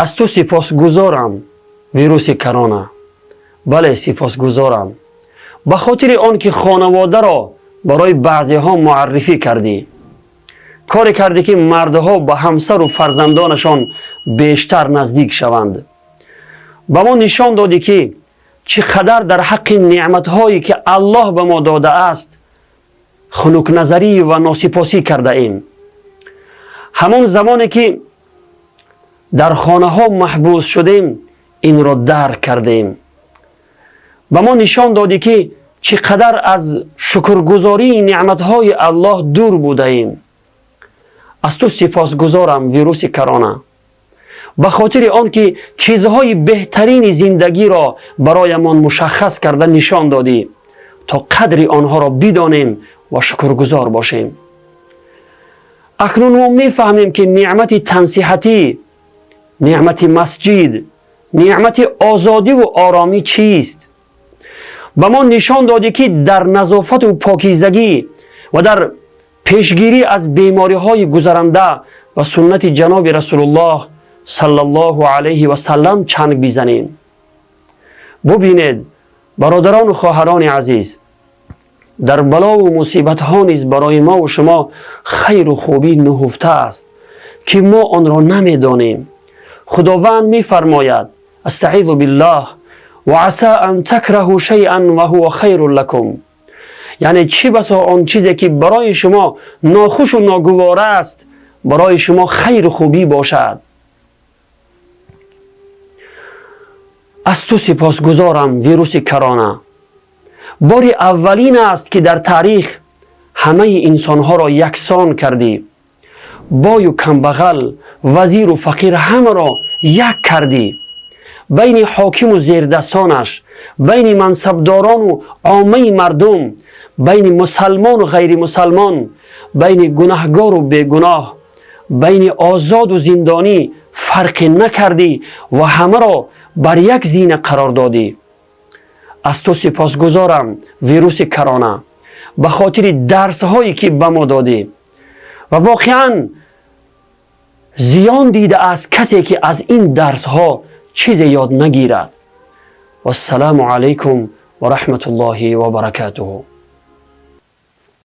از تو سپاسگزارم ویروس کرونا. بله سپاسگزارم به خاطر آن که خانواده را برای بعضی ها معرفی کردی. کاری کردی که مردها به همسر و فرزندانشان بیشتر نزدیک شوند. به ما نشان دادی که چقدر در حق نعمتهایی که الله به ما داده است خنک نظری و ناسپاسی کرده ایم. همان زمانی که در خانه ها محبوس شدیم این را درک کردیم. به ما نشان دادی که چقدر از شکرگزاری نعمتهای الله دور بوده ایم. از تو سپاسگزارم ویروس کرونا. به خاطر آن که چیزهای بهترین زندگی را برایمان مشخص کرده نشان دادی تا قدر آنها را بدانیم و شکرگزار باشیم. اکنون ما میفهمیم که نعمت تنصیحتی، نعمت مسجد، نعمت آزادی و آرامی چیست. به ما نشان دادی که در نظافت و پاکیزگی و در پیشگیری از بیماری های گذرنده و سنت جناب رسول الله صلی الله علیه و سلم چنگ بزنیم. ببینید برادران و خواهران عزیز، در بلا و مصیبت ها نیز برای ما و شما خیر و خوبی نهفته است که ما آن را نمیدانیم. خداوند میفرماید استعیذ بالله و عسى ان تکرهوا شیئا و هو خیر لکم. یعنی چه بسا آن چیزی که برای شما ناخوش و ناگوار است برای شما خیر و خوبی باشد. از تو سپاسگزارم ویروس کرونا. بار اولین است که در تاریخ همه انسانها را یکسان کردی. بای و کمبغل، وزیر و فقیر همه را یک کردی. بین حاکم و زیردستانش، بین منصبداران و عامه مردم، بین مسلمان و غیر مسلمان، بین گناهگار و بیگناه، بین آزاد و زندانی فرق نکردی و همه را بر یک زینه قرار دادی. از تو سپاسگزارم ویروس کرونا به خاطر درس هایی که به ما دادی و واقعا زیان دیده است کسی که از این درس ها چیز یاد نگیرد. و السلام علیکم و رحمت الله و برکاته.